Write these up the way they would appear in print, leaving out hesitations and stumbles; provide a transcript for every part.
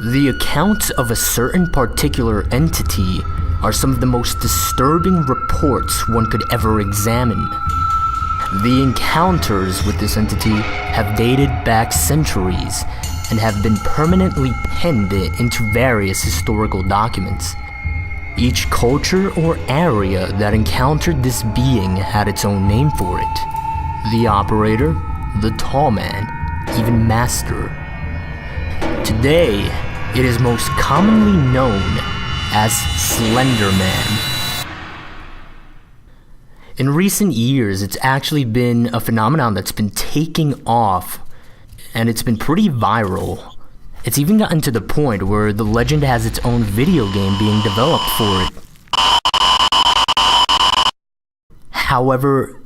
The accounts of a certain particular entity are some of the most disturbing reports one could ever examine. The encounters with this entity have dated back centuries and have been permanently penned into various historical documents. Each culture or area that encountered this being had its own name for it. The operator, the tall man, even master. Today, it is most commonly known as Slender Man. In recent years, it's actually been a phenomenon that's been taking off, and it's been pretty viral. It's even gotten to the point where the legend has its own video game being developed for it. However,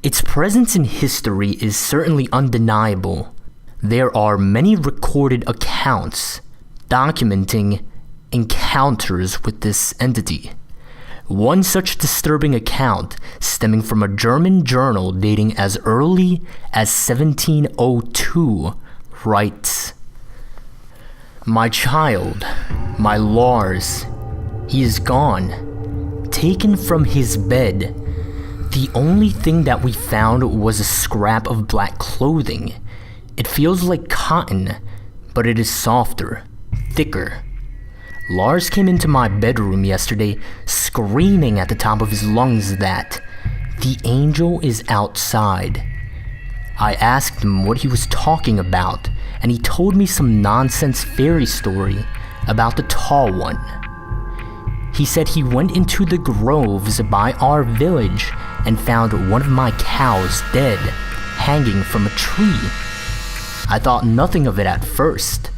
its presence in history is certainly undeniable. There are many recorded accounts documenting encounters with this entity. One such disturbing account, stemming from a German journal dating as early as 1702, writes, "My child, my Lars, he is gone, taken from his bed. The only thing that we found was a scrap of black clothing. It feels like cotton, but it is softer, thicker. Lars came into my bedroom yesterday screaming at the top of his lungs that the angel is outside. I asked him what he was talking about, and he told me some nonsense fairy story about the tall one. He said he went into the groves by our village and found one of my cows dead, hanging from a tree. I thought nothing of it at first,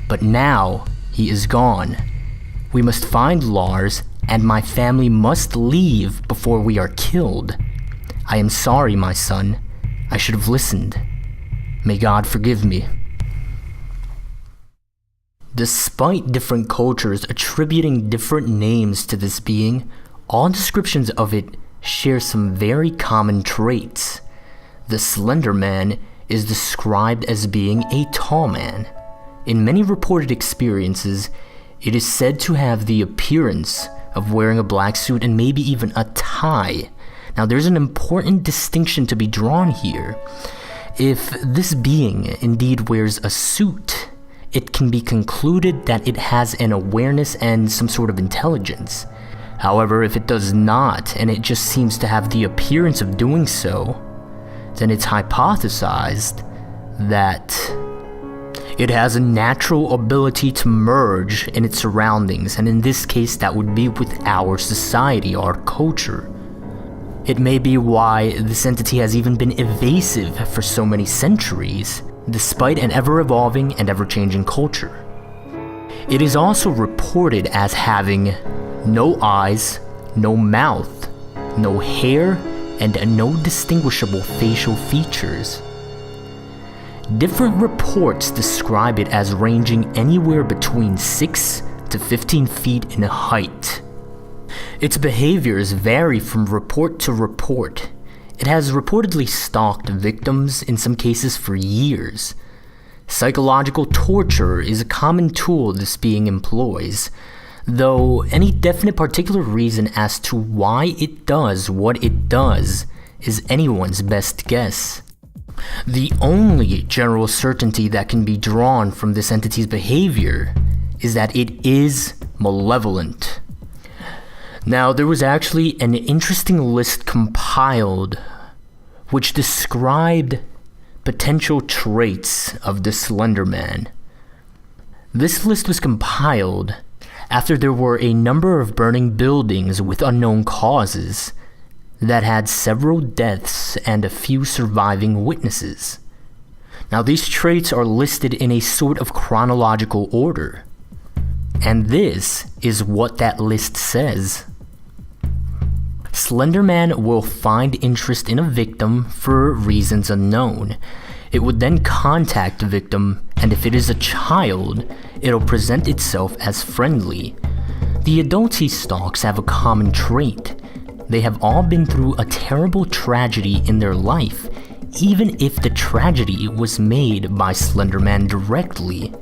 but now he is gone. We must find Lars, and my family must leave before we are killed. I am sorry, my son. I should have listened. May God forgive me." Despite different cultures attributing different names to this being, all descriptions of it share some very common traits. The Slender Man is described as being a tall man. In many reported experiences, it is said to have the appearance of wearing a black suit and maybe even a tie. Now, there's an important distinction to be drawn here. If this being indeed wears a suit, it can be concluded that it has an awareness and some sort of intelligence. However, if it does not, and it just seems to have the appearance of doing so, then it's hypothesized that it has a natural ability to merge in its surroundings, and in this case that would be with our society, our culture. It may be why this entity has even been evasive for so many centuries, despite an ever-evolving and ever-changing culture. It is also reported as having no eyes, no mouth, no hair, and no distinguishable facial features. Different reports describe it as ranging anywhere between 6 to 15 feet in height. Its behaviors vary from report to report. It has reportedly stalked victims, in some cases for years. Psychological torture is a common tool this being employs, though any definite particular reason as to why it does what it does is anyone's best guess. The only general certainty that can be drawn from this entity's behavior is that it is malevolent. Now, there was actually an interesting list compiled which described potential traits of the Slender Man. This list was compiled after there were a number of burning buildings with unknown causes that had several deaths and a few surviving witnesses. Now, these traits are listed in a sort of chronological order, and this is what that list says. Slender Man will find interest in a victim for reasons unknown. It would then contact the victim, and if it is a child, it'll present itself as friendly. The adults he stalks have a common trait. They have all been through a terrible tragedy in their life, even if the tragedy was made by Slender Man directly.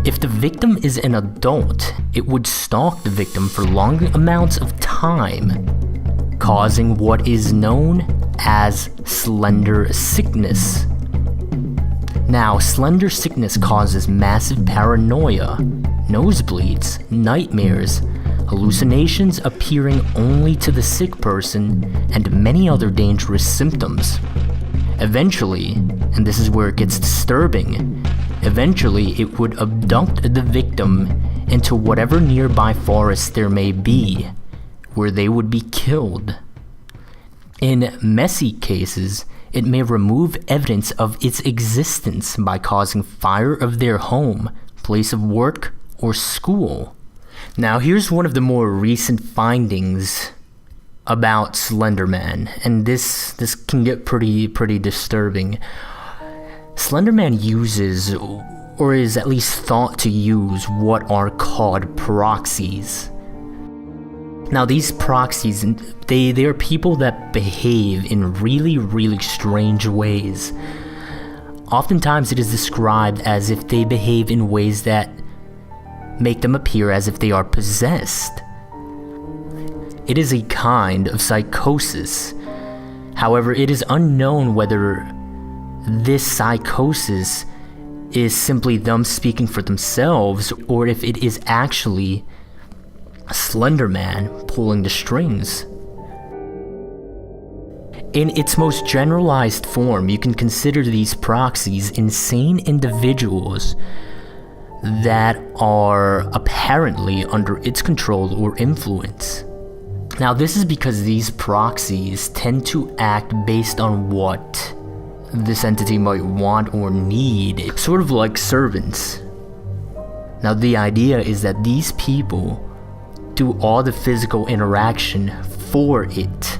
If the victim is an adult, it would stalk the victim for long amounts of time, causing what is known as slender sickness. Now, slender sickness causes massive paranoia, nosebleeds, nightmares, hallucinations appearing only to the sick person, and many other dangerous symptoms. Eventually, and this is where it gets disturbing, eventually it would abduct the victim into whatever nearby forest there may be, where they would be killed. In messy cases, it may remove evidence of its existence by causing fire of their home, place of work, or school. Now, here's one of the more recent findings about Slender Man, and this can get pretty disturbing. Slender Man uses, or is at least thought to use, what are called proxies. Now, these proxies, they are people that behave in really strange ways. Oftentimes it is described as if they behave in ways that make them appear as if they are possessed. It is a kind of psychosis. However, it is unknown whether this psychosis is simply them speaking for themselves, or if it is actually Slender Man pulling the strings. In its most generalized form, you can consider these proxies insane individuals that are apparently under its control or influence. Now, this is because these proxies tend to act based on what this entity might want or need, sort of like servants. Now, the idea is that these people do all the physical interaction for it.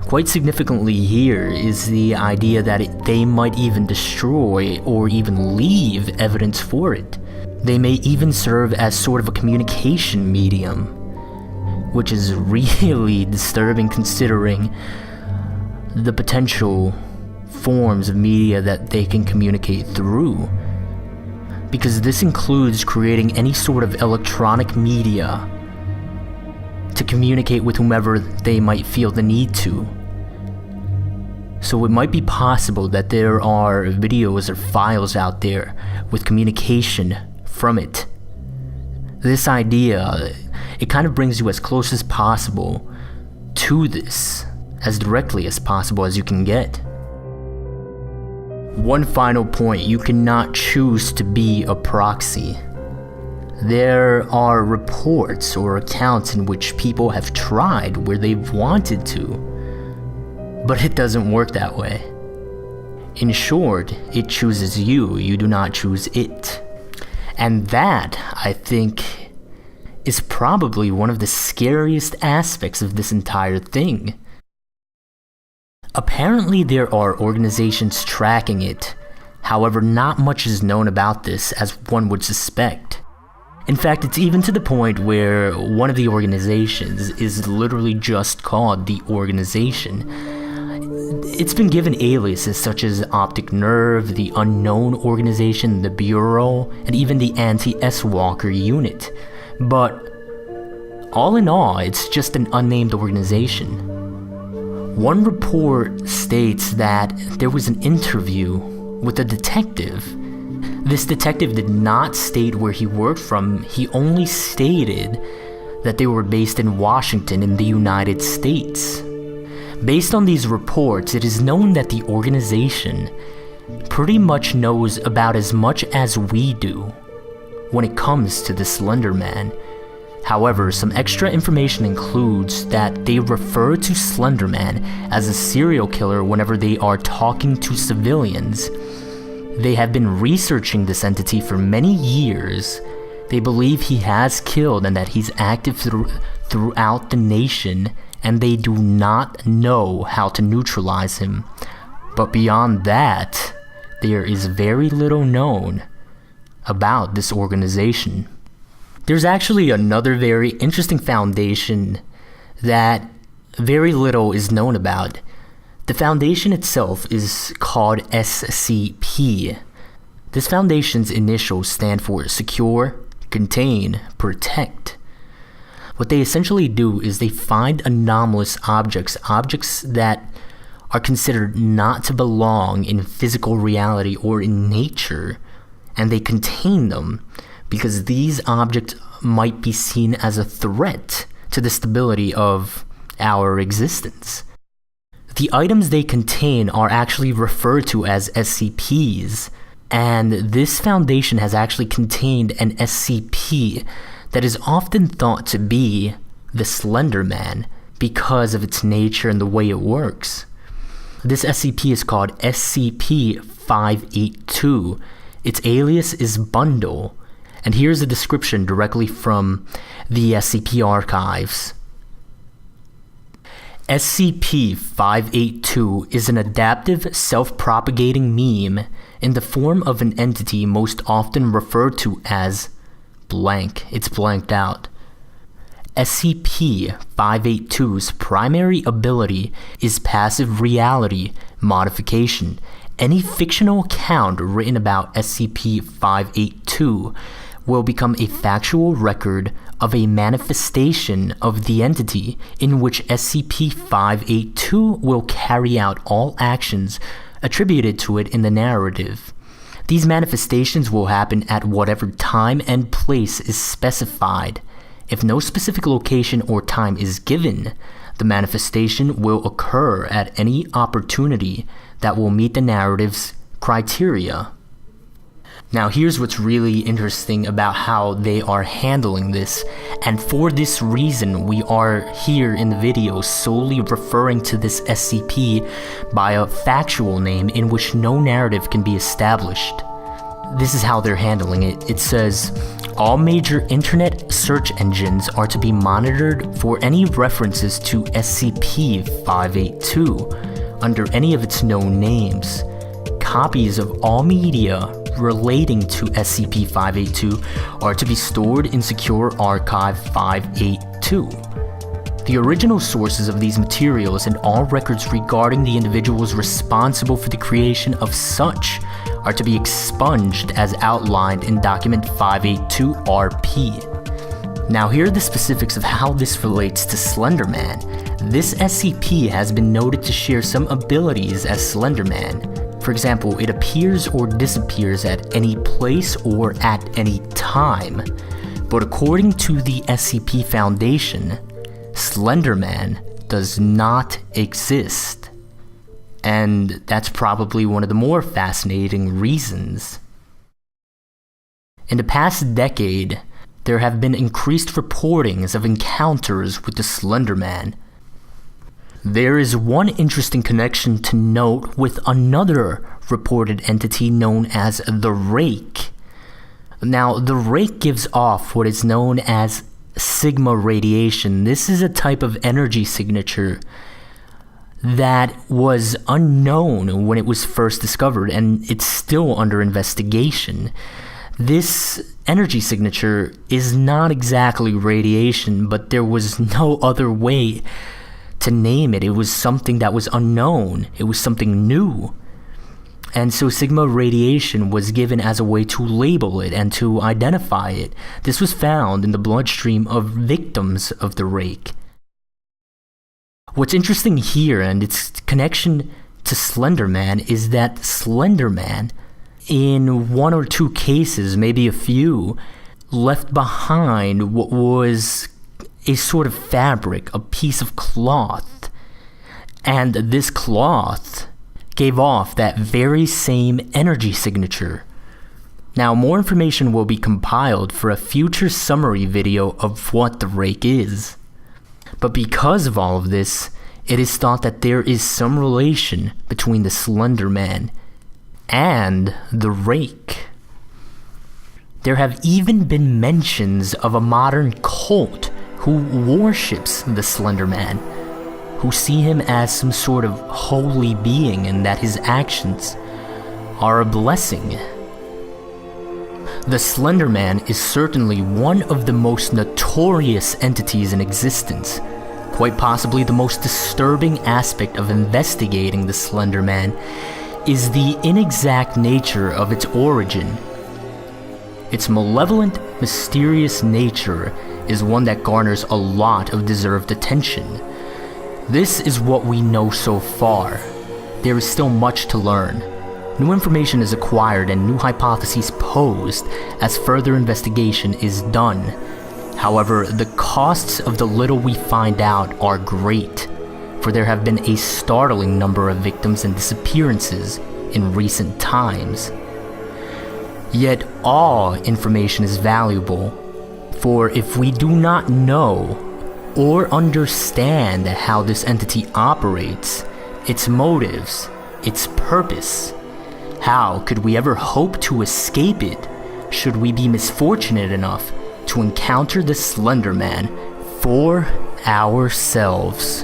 Quite significantly here is the idea that they might even destroy or even leave evidence for it. They may even serve as sort of a communication medium, which is really disturbing considering the potential forms of media that they can communicate through. Because this includes creating any sort of electronic media to communicate with whomever they might feel the need to. So it might be possible that there are videos or files out there with communication from it. This idea, it kind of brings you as close as possible to this, as directly as possible as you can get. One final point, you cannot choose to be a proxy. There are reports or accounts in which people have tried where they've wanted to, but it doesn't work that way. In short, it chooses you, you do not choose it. And that, I think, is probably one of the scariest aspects of this entire thing. Apparently there are organizations tracking it, however not much is known about this as one would suspect. In fact, it's even to the point where one of the organizations is literally just called the organization. It's been given aliases such as Optic Nerve, the Unknown Organization, the Bureau, and even the Anti-S-Walker Unit. But all in all, it's just an unnamed organization. One report states that there was an interview with a detective. This detective did not state where he worked from, he only stated that they were based in Washington in the United States. Based on these reports, it is known that the organization pretty much knows about as much as we do when it comes to the Slender Man. However, some extra information includes that they refer to Slender Man as a serial killer whenever they are talking to civilians. They have been researching this entity for many years. They believe he has killed and that he's active throughout the nation, and they do not know how to neutralize him. But beyond that, there is very little known about this organization. There's actually another very interesting foundation that very little is known about. The foundation itself is called SCP. This foundation's initials stand for secure, contain, protect. What they essentially do is they find anomalous objects that are considered not to belong in physical reality or in nature, and they contain them because these objects might be seen as a threat to the stability of our existence. The items they contain are actually referred to as SCPs, and this foundation has actually contained an SCP that is often thought to be the Slender Man because of its nature and the way it works. This SCP is called SCP-582. Its alias is Bundle, and here's a description directly from the SCP archives. SCP-582 is an adaptive, self-propagating meme in the form of an entity most often referred to as blank. It's blanked out. SCP-582's primary ability is passive reality modification. Any fictional account written about SCP-582 will become a factual record of a manifestation of the entity in which SCP-582 will carry out all actions attributed to it in the narrative. These manifestations will happen at whatever time and place is specified. If no specific location or time is given, the manifestation will occur at any opportunity that will meet the narrative's criteria. Now here's what's really interesting about how they are handling this, and for this reason we are here in the video solely referring to this SCP by a factual name in which no narrative can be established. This is how they're handling it. It says, all major internet search engines are to be monitored for any references to SCP-582 under any of its known names. Copies of all media relating to SCP-582 are to be stored in Secure Archive 582. The original sources of these materials and all records regarding the individuals responsible for the creation of such are to be expunged as outlined in Document 582-RP. Now here are the specifics of how this relates to Slender Man. This SCP has been noted to share some abilities as Slender Man. For example, it appears or disappears at any place or at any time. But according to the SCP Foundation, Slender Man does not exist. And that's probably one of the more fascinating reasons. In the past decade, there have been increased reportings of encounters with the Slender Man. There is one interesting connection to note with another reported entity known as the Rake. Now, the Rake gives off what is known as sigma radiation. This is a type of energy signature that was unknown when it was first discovered, and it's still under investigation. This energy signature is not exactly radiation, but there was no other way to name it. It was something that was unknown. It was something new. And so sigma radiation was given as a way to label it and to identify it. This was found in the bloodstream of victims of the Rake. What's interesting here and its connection to Slender Man is that Slender Man, in one or two cases, maybe a few, left behind what was a sort of fabric, a piece of cloth, and this cloth gave off that very same energy signature. Now, more information will be compiled for a future summary video of what the Rake is. But because of all of this, it is thought that there is some relation between the Slender Man and the Rake. There have even been mentions of a modern cult who worships the Slender Man, who see him as some sort of holy being and that his actions are a blessing. The Slender Man is certainly one of the most notorious entities in existence. Quite possibly the most disturbing aspect of investigating the Slender Man is the inexact nature of its origin. Its malevolent, mysterious nature is one that garners a lot of deserved attention. This is what we know so far. There is still much to learn. New information is acquired and new hypotheses posed as further investigation is done. However, the costs of the little we find out are great, for there have been a startling number of victims and disappearances in recent times. Yet all information is valuable, for if we do not know or understand how this entity operates, its motives, its purpose, how could we ever hope to escape it should we be misfortunate enough to encounter the Slender Man for ourselves?